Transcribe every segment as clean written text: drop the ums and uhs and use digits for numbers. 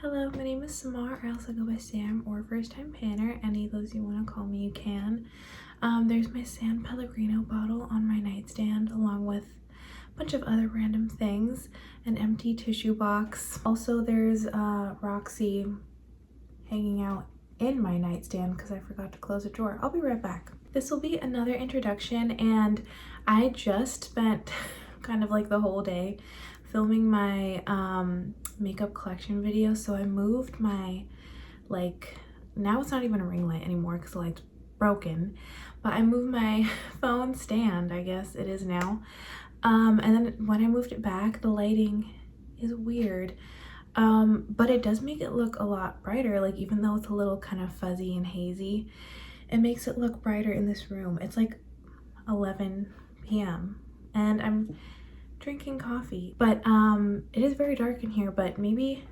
Hello, my name is Samar, or else I go by Sam, or First Time Panner. Any of those you want to call me, you can. There's my San Pellegrino bottle on my nightstand, along with a bunch of other random things, an empty tissue box. Also, there's Roxy hanging out in my nightstand because I forgot to close a drawer. I'll be right back. This will be another introduction, and I just spent kind of like the whole day filming my makeup collection video. So I moved my, now it's not even a ring light anymore because the light's broken, but I moved my phone stand, I guess it is now, and then when I moved it back, the lighting is weird, but it does make it look a lot brighter. Like, even though it's a little kind of fuzzy and hazy, it makes it look brighter in this room. It's like 11 p.m. and I'm drinking coffee, but it is very dark in here, but maybe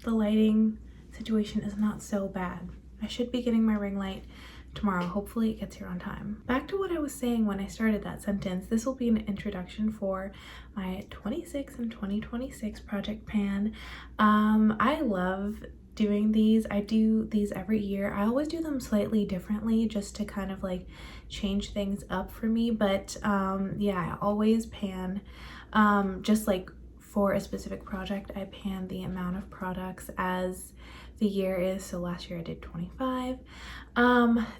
the lighting situation is not so bad. I should be getting my ring light tomorrow. Hopefully it gets here on time. Back to what I was saying when I started that sentence. This will be an introduction for my 26 and 2026 Project Pan. I love doing these. I do these every year. I always do them slightly differently just to kind of like change things up for me, but yeah, I always pan just like for a specific project. I pan the amount of products as the year is. So last year I did 25.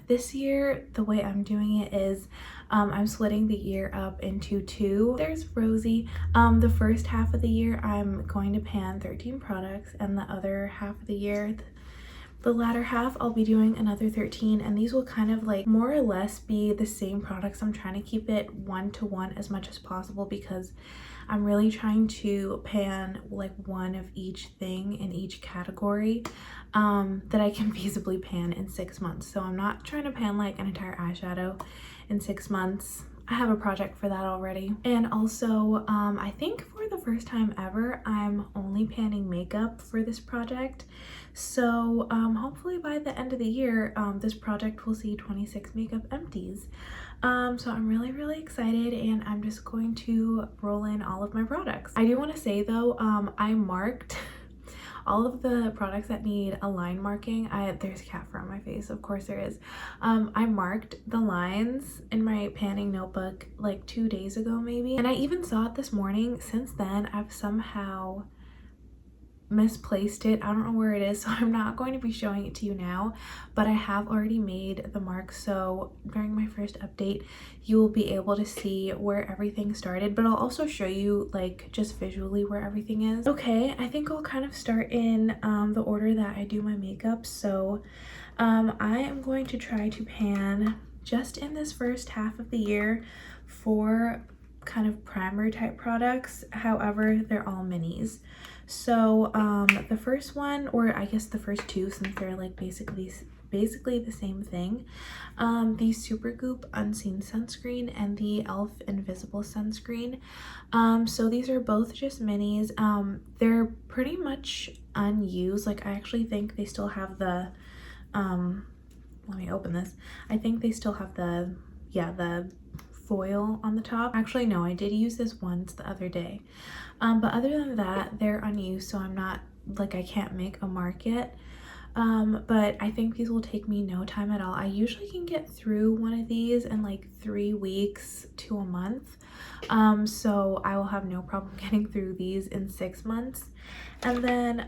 This year the way I'm doing it is I'm splitting the year up into two. There's Rosie. The first half of the year I'm going to pan 13 products, and the other half of the year, the latter half, I'll be doing another 13, and these will kind of like more or less be the same products. I'm trying to keep it 1-to-1 as much as possible because I'm really trying to pan like one of each thing in each category that I can feasibly pan in 6 months. So I'm not trying to pan like an entire eyeshadow in 6 months. I have a project for that already. And also, I think for the first time ever, I'm only panning makeup for this project. So hopefully by the end of the year, this project will see 26 makeup empties. So I'm really excited, and I'm just going to roll in all of my products. I do want to say though, I marked all of the products that need a line marking. There's a cat fur on my face, of course there is. I marked the lines in my panning notebook like 2 days ago maybe, and I even saw it this morning. Since then I've somehow misplaced it. I don't know where it is, so I'm not going to be showing it to you now, but I have already made the marks, so during my first update you will be able to see where everything started, but I'll also show you like just visually where everything is. Okay, I think I'll kind of start in the order that I do my makeup. So I am going to try to pan just in this first half of the year for kind of primer type products. However, they're all minis. So the first one, or I guess the first two, since they're like basically the same thing, the Supergoop Unseen Sunscreen and the e.l.f. Invisible Sunscreen. So these are both just minis. They're pretty much unused. Like, I actually think they still have the let me open this. I think they still have the foil on the top. Actually, no, I did use this once the other day, but other than that, they're unused, so I'm not like, I can't make a mark yet. But I think these will take me no time at all. I usually can get through one of these in like 3 weeks to a month, so I will have no problem getting through these in 6 months. And then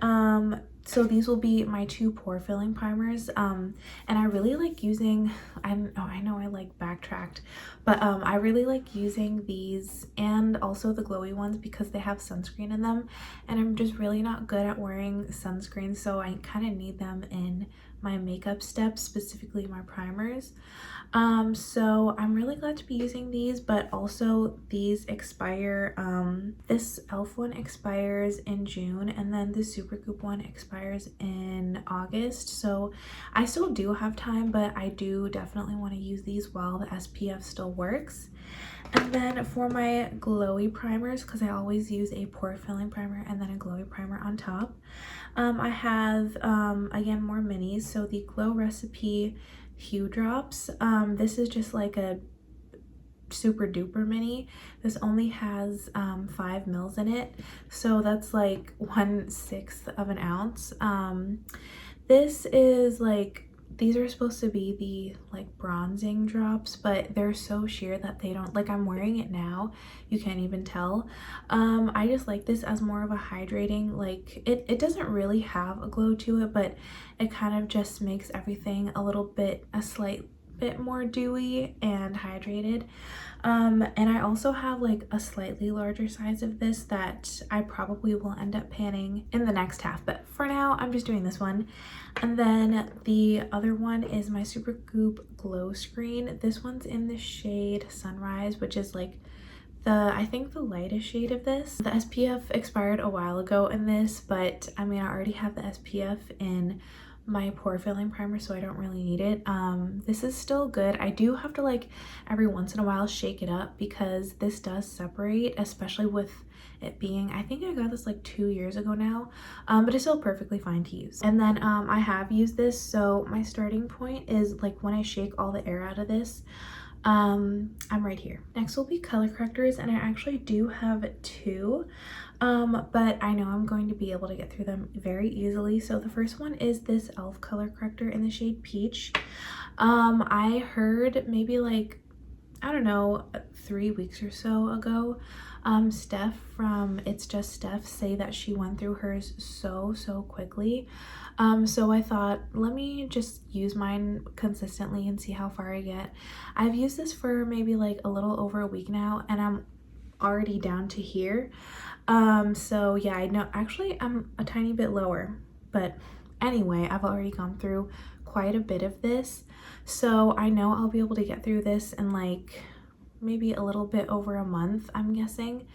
so these will be my two pore filling primers, and I really like using, I know I like backtracked, but I really like using these and also the glowy ones because they have sunscreen in them, and I'm just really not good at wearing sunscreen, so I kind of need them in my makeup steps, specifically my primers. So I'm really glad to be using these, but also these expire. This e.l.f. one expires in June, and then the Supergoop one expires in August, so I still do have time, but I do definitely want to use these while the SPF still works. And then for my glowy primers, because I always use a pore filling primer and then a glowy primer on top, I have again more minis. So the Glow Recipe Hue Drops, this is just like a super duper mini. This only has 5 mils in it, so that's like 1/6 of an ounce. This is like, these are supposed to be the like bronzing drops, but they're so sheer that they don't, like, I'm wearing it now, you can't even tell. I just like this as more of a hydrating, like it doesn't really have a glow to it, but it kind of just makes everything a slight bit more dewy and hydrated. And I also have like a slightly larger size of this that I probably will end up panning in the next half, but for now I'm just doing this one. And then the other one is my Supergoop Glow Screen. This one's in the shade Sunrise, which is like I think the lightest shade of this. The SPF expired a while ago in this, but I mean, I already have the SPF in my pore filling primer, so I don't really need it. This is still good. I do have to like every once in a while shake it up because this does separate, especially with it being, I think I got this like 2 years ago now, but it's still perfectly fine to use. And then I have used this, so my starting point is like when I shake all the air out of this, I'm right here. Next will be color correctors, and I actually do have 2, but I know I'm going to be able to get through them very easily. So the first one is this e.l.f. color corrector in the shade Peach. I heard maybe like, I don't know, 3 weeks or so ago, Steph from It's Just Steph say that she went through hers so quickly. So I thought, let me just use mine consistently and see how far I get. I've used this for maybe like a little over a week now, and I'm already down to here. So yeah, I know actually I'm a tiny bit lower, but anyway, I've already gone through quite a bit of this, so I know I'll be able to get through this in like maybe a little bit over a month, I'm guessing.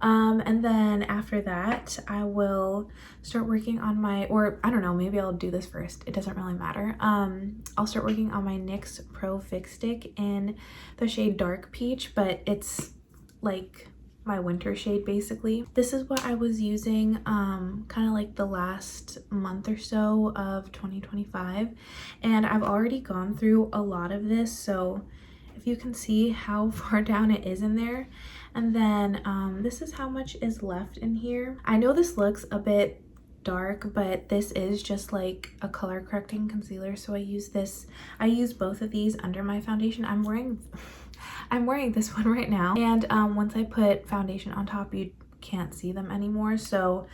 And then after that I will start working on my, or I don't know, maybe I'll do this first, it doesn't really matter. I'll start working on my NYX Pro Fix Stick in the shade Dark Peach, but it's like my winter shade basically. This is what I was using kind of like the last month or so of 2025, and I've already gone through a lot of this, so if you can see how far down it is in there. And then this is how much is left in here. I know this looks a bit dark, but this is just like a color correcting concealer, so I use both of these under my foundation. I'm wearing this one right now, and once I put foundation on top you can't see them anymore. So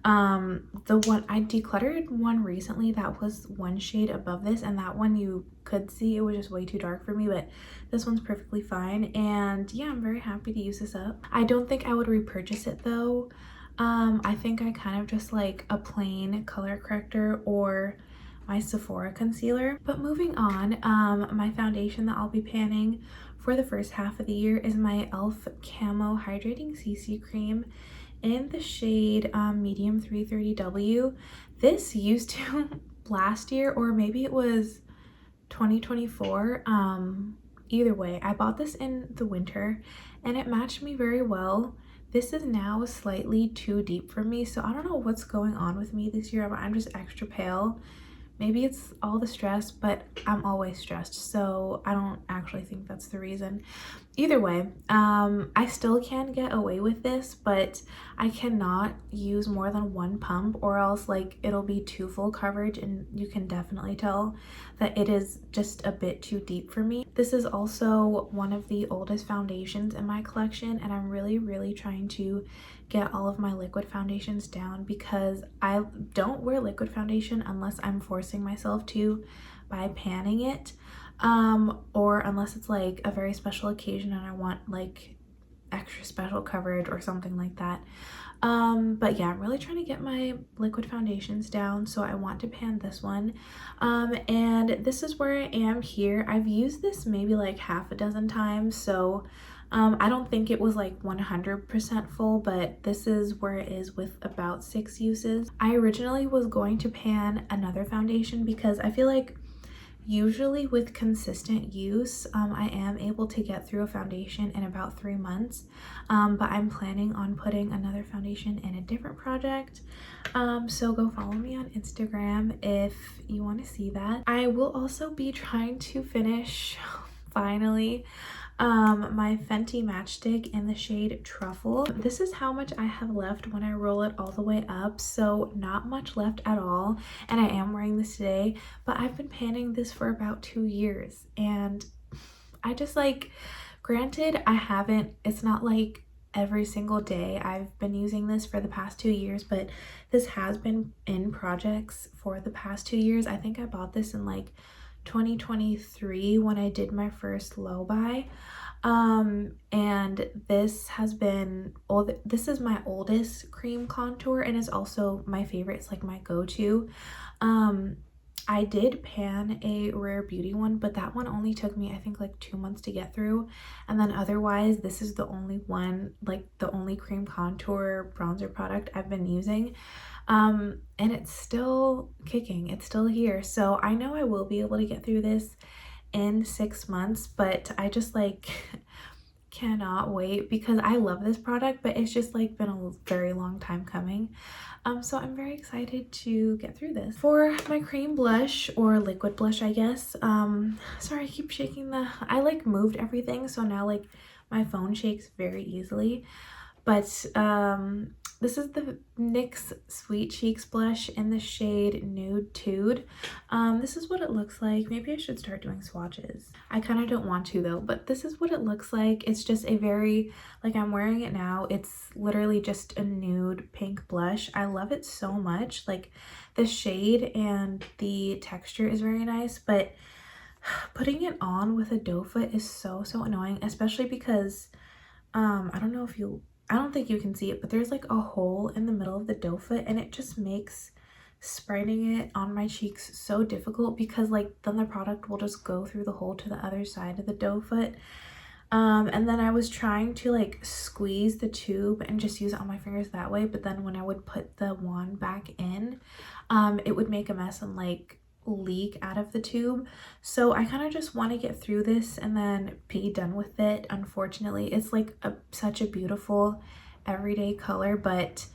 the one I decluttered one recently that was one shade above this, and that one you could see it was just way too dark for me, but this one's perfectly fine. And yeah, I'm very happy to use this up. I don't think I would repurchase it though. I think I kind of just like a plain color corrector or my Sephora concealer. But moving on, my foundation that I'll be panning for the first half of the year is my e.l.f. Camo Hydrating CC Cream in the shade Medium 330W. This used to last year, or maybe it was 2024. Either way, I bought this in the winter and it matched me very well. This is now slightly too deep for me, so I don't know what's going on with me this year, but I'm just extra pale. Maybe it's all the stress, but I'm always stressed, so I don't actually think that's the reason. Either way, I still can get away with this, but I cannot use more than one pump, or else like it'll be too full coverage, and you can definitely tell that it is just a bit too deep for me. This is also one of the oldest foundations in my collection, and I'm really trying to get all of my liquid foundations down because I don't wear liquid foundation unless I'm forcing myself to by panning it, or unless it's like a very special occasion and I want like extra special coverage or something like that. But yeah, I'm really trying to get my liquid foundations down, so I want to pan this one. And this is where I am here. I've used this maybe like half a dozen times, so I don't think it was like 100% full, but this is where it is with about 6 uses. I originally was going to pan another foundation because I feel like usually with consistent use, I am able to get through a foundation in about 3 months, but I'm planning on putting another foundation in a different project. So go follow me on Instagram if you want to see that. I will also be trying to finish finally. My Fenty matchstick in the shade Truffle. This is how much I have left when I roll it all the way up, so not much left at all, and I am wearing this today, but I've been panning this for about 2 years, and I just like, granted, it's not like every single day I've been using this for the past 2 years, but this has been in projects for the past 2 years. I think I bought this in like 2023 when I did my first low buy. And this has been this is my oldest cream contour and is also my favorite. It's like my go-to. I did pan a Rare Beauty one, but that one only took me, I think, like 2 months to get through. And then otherwise, this is the only one, like the only cream contour bronzer product I've been using. And it's still kicking. It's still here. So I know I will be able to get through this in 6 months, but I just like cannot wait because I love this product, but it's just like been a very long time coming. So I'm very excited to get through this. For my cream blush, or liquid blush, I guess, sorry, I keep shaking I like moved everything, so now like my phone shakes very easily. But this is the NYX Sweet Cheeks blush in the shade Nude Tude. This is what it looks like. Maybe I should start doing swatches. I kind of don't want to though, but this is what it looks like. It's just a very, like, I'm wearing it now. It's literally just a nude pink blush. I love it so much. Like, the shade and the texture is very nice, but putting it on with a doe foot is so annoying, especially because I don't think you can see it, but there's like a hole in the middle of the doe foot, and it just makes spreading it on my cheeks so difficult because like then the product will just go through the hole to the other side of the doe foot. And then I was trying to like squeeze the tube and just use it on my fingers that way, but then when I would put the wand back in, it would make a mess and like leak out of the tube. So I kind of just want to get through this and then be done with it. Unfortunately, it's like such a beautiful everyday color, but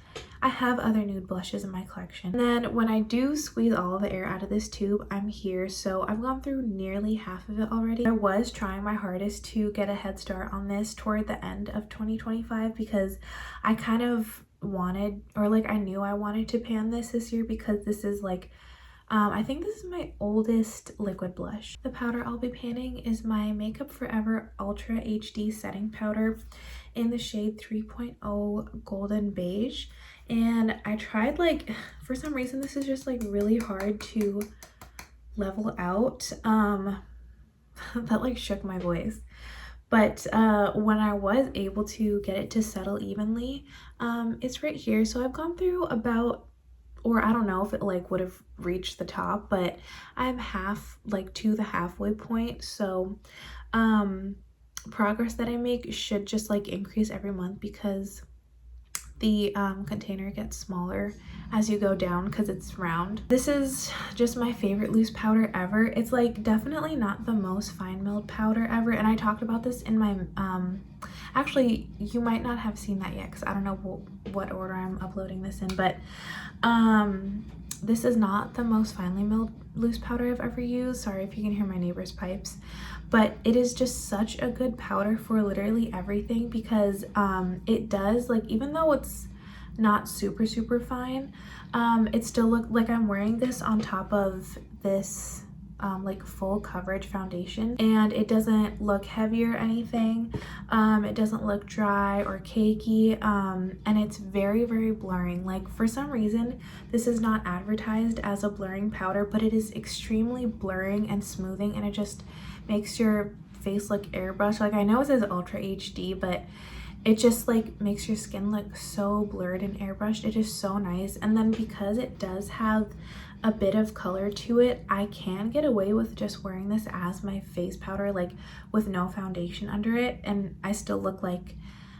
I have other nude blushes in my collection. And then when I do squeeze all of the air out of this tube, I'm here. So I've gone through nearly half of it already. I was trying my hardest to get a head start on this toward the end of 2025 because I kind of wanted, or like I knew I wanted to pan this year because this is like I think this is my oldest liquid blush. The powder I'll be panning is my Makeup Forever Ultra HD Setting Powder in the shade 3.0 Golden Beige. And I tried, like, for some reason this is just like really hard to level out. That like shook my voice. But when I was able to get it to settle evenly, it's right here. So I've gone through about, or I don't know if it like would have reached the top, but I'm to the halfway point. So progress that I make should just like increase every month because the container gets smaller as you go down because it's round. This is just my favorite loose powder ever. It's like definitely not the most fine milled powder ever, and I talked about this in my actually you might not have seen that yet because I don't know what order I'm uploading this in, but this is not the most finely milled loose powder I've ever used. Sorry if you can hear my neighbor's pipes, but it is just such a good powder for literally everything because it does, like, even though it's not super fine, it still look like I'm wearing this on top of this like full coverage foundation, and it doesn't look heavy or anything. It doesn't look dry or cakey, and it's very blurring. Like, for some reason this is not advertised as a blurring powder, but it is extremely blurring and smoothing, and it just makes your face look airbrushed. Like, I know it says Ultra HD, but it just like makes your skin look so blurred and airbrushed. It is so nice. And then because it does have a bit of color to it, I can get away with just wearing this as my face powder, like with no foundation under it, and I still look like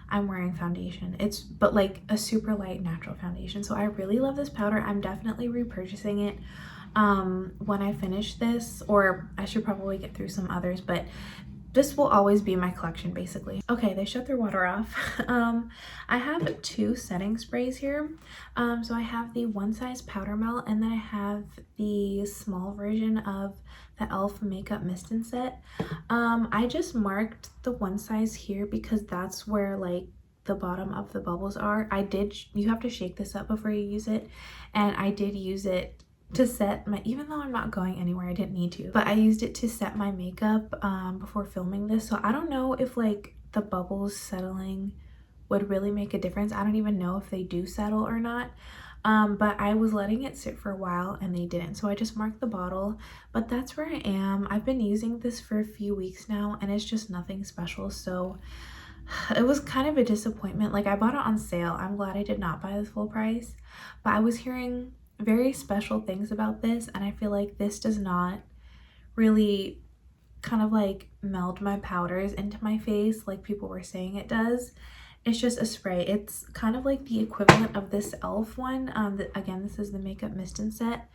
I'm wearing foundation. But like a super light natural foundation. So I really love this powder. I'm definitely repurchasing it when I finish this, or I should probably get through some others, but this will always be my collection basically. Okay, they shut their water off. I have two setting sprays here. So I have the One Size Powder Melt, and then I have the small version of the e.l.f. Makeup Mist and Set. I just marked the one size here because that's where like the bottom of the bubbles are. You have to shake this up before you use it, and I did use it to set my, even though I'm not going anywhere, I didn't need to, but I used it to set my makeup before filming this. So I don't know if like the bubbles settling would really make a difference. I don't even know if they do settle or not. But I was letting it sit for a while and they didn't, so I just marked the bottle. But that's where I am. I've been using this for a few weeks now and it's just nothing special, so it was kind of a disappointment. Like, I bought it on sale. I'm glad I did not buy the full price, but I was hearing very special things about this, and I feel like this does not really kind of like meld my powders into my face like people were saying it does. It's just a spray. It's kind of like the equivalent of this e.l.f. one. Again, this is the Makeup Mist and Set.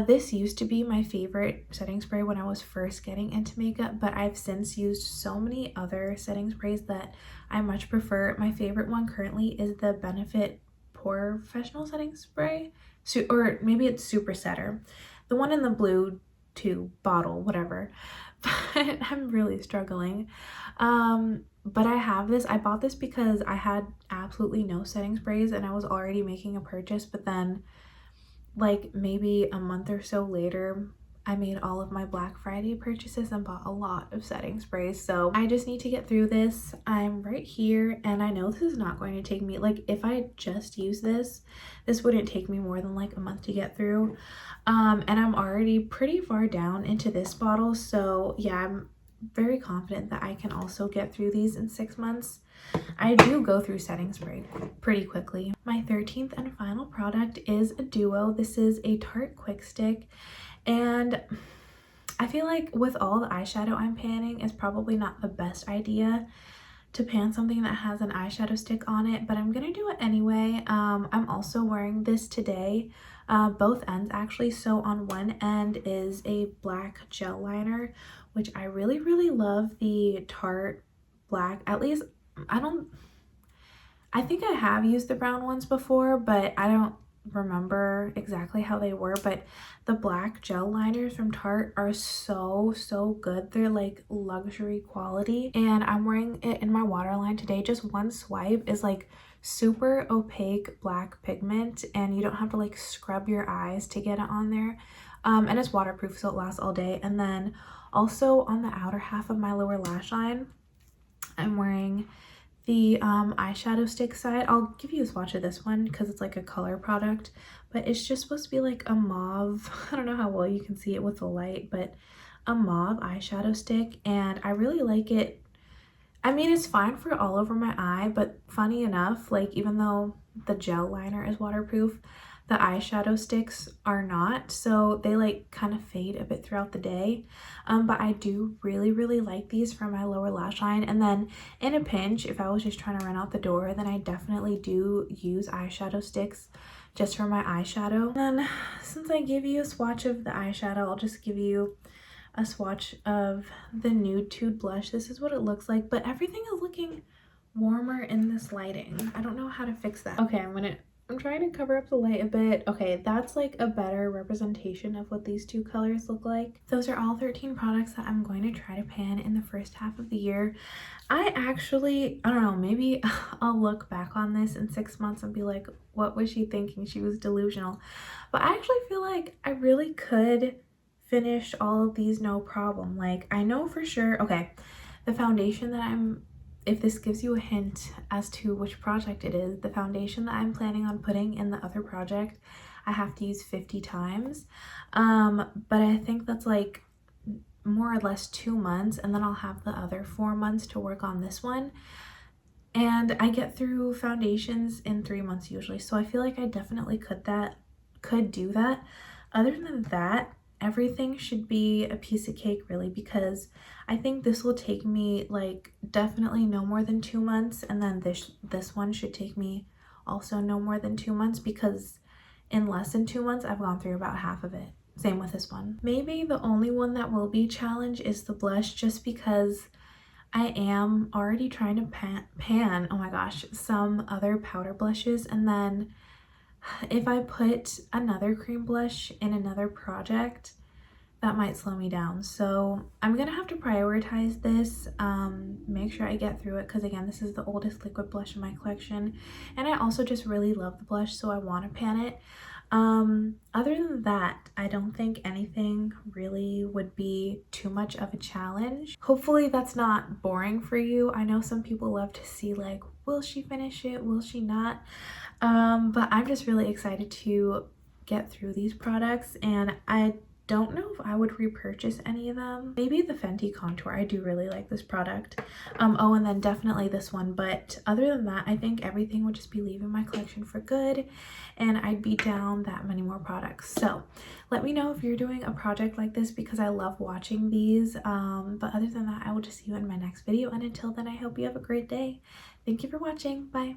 This used to be my favorite setting spray when I was first getting into makeup, but I've since used so many other setting sprays that I much prefer. My favorite one currently is the Benefit Professional Setting Spray, or maybe it's Super Setter, the one in the blue tube bottle, whatever. But I'm really struggling. But I have this. I bought this because I had absolutely no setting sprays and I was already making a purchase, but then like maybe a month or so later, I made all of my Black Friday purchases and bought a lot of setting sprays. So I just need to get through this. I'm right here, and I know this is not going to take me, like, if I just use this wouldn't take me more than like a month to get through. And I'm already pretty far down into this bottle, so yeah, I'm very confident that I can also get through these in 6 months. I do go through setting spray pretty quickly. My 13th and final product is a duo. This is a Tarte Quick Stick, and I feel like with all the eyeshadow I'm panning, it's probably not the best idea to pan something that has an eyeshadow stick on it, but I'm gonna do it anyway. I'm also wearing this today, both ends actually. So on one end is a black gel liner, which I really, really love the Tarte black. At least I think I have used the brown ones before, but I don't remember exactly how they were. But the black gel liners from Tarte are so good. They're like luxury quality, and I'm wearing it in my waterline today. Just one swipe is like super opaque black pigment, and you don't have to like scrub your eyes to get it on there. And it's waterproof, so it lasts all day. And then also on the outer half of my lower lash line, I'm wearing the eyeshadow stick side. I'll give you a swatch of this one because it's like a color product, but it's just supposed to be like a mauve. I don't know how well you can see it with the light, but a mauve eyeshadow stick, and I really like it. I mean, it's fine for all over my eye, but funny enough, like, even though the gel liner is waterproof, the eyeshadow sticks are not, so they like kind of fade a bit throughout the day. But I do really like these for my lower lash line, and then in a pinch, if I was just trying to run out the door, then I definitely do use eyeshadow sticks just for my eyeshadow. And then since I gave you a swatch of the eyeshadow, I'll just give you a swatch of the Nude Tude blush. This is what it looks like, but everything is looking warmer in this lighting. I don't know how to fix that. Okay, I'm trying to cover up the light a bit. Okay, that's like a better representation of what these two colors look like. Those are all 13 products that I'm going to try to pan in the first half of the year. I don't know, maybe I'll look back on this in 6 months and be like, what was she thinking? She was delusional. But I actually feel like I really could finish all of these no problem. Like, I know for sure, okay, the foundation that if this gives you a hint as to which project it is, the foundation that I'm planning on putting in the other project, I have to use 50 times. But I think that's like more or less 2 months, and then I'll have the other 4 months to work on this one. And I get through foundations in 3 months usually, so I feel like I definitely could do that. Other than that, everything should be a piece of cake really, because I think this will take me like definitely no more than 2 months, and then this one should take me also no more than 2 months, because in less than 2 months I've gone through about half of it. Same with this one. Maybe the only one that will be a challenge is the blush, just because I am already trying to pan, oh my gosh, some other powder blushes, and then if I put another cream blush in another project, that might slow me down. So I'm gonna have to prioritize this, make sure I get through it, because again, this is the oldest liquid blush in my collection, and I also just really love the blush, so I want to pan it. Other than that, I don't think anything really would be too much of a challenge. Hopefully that's not boring for you. I know some people love to see like, will she finish it, will she not? But I'm just really excited to get through these products, and I don't know if I would repurchase any of them. Maybe the Fenty contour, I do really like this product. Oh, and then definitely this one, but other than that, I think everything would just be leaving my collection for good, and I'd be down that many more products. So let me know if you're doing a project like this, because I love watching these. But other than that, I will just see you in my next video, and until then, I hope you have a great day. Thank you for watching. Bye.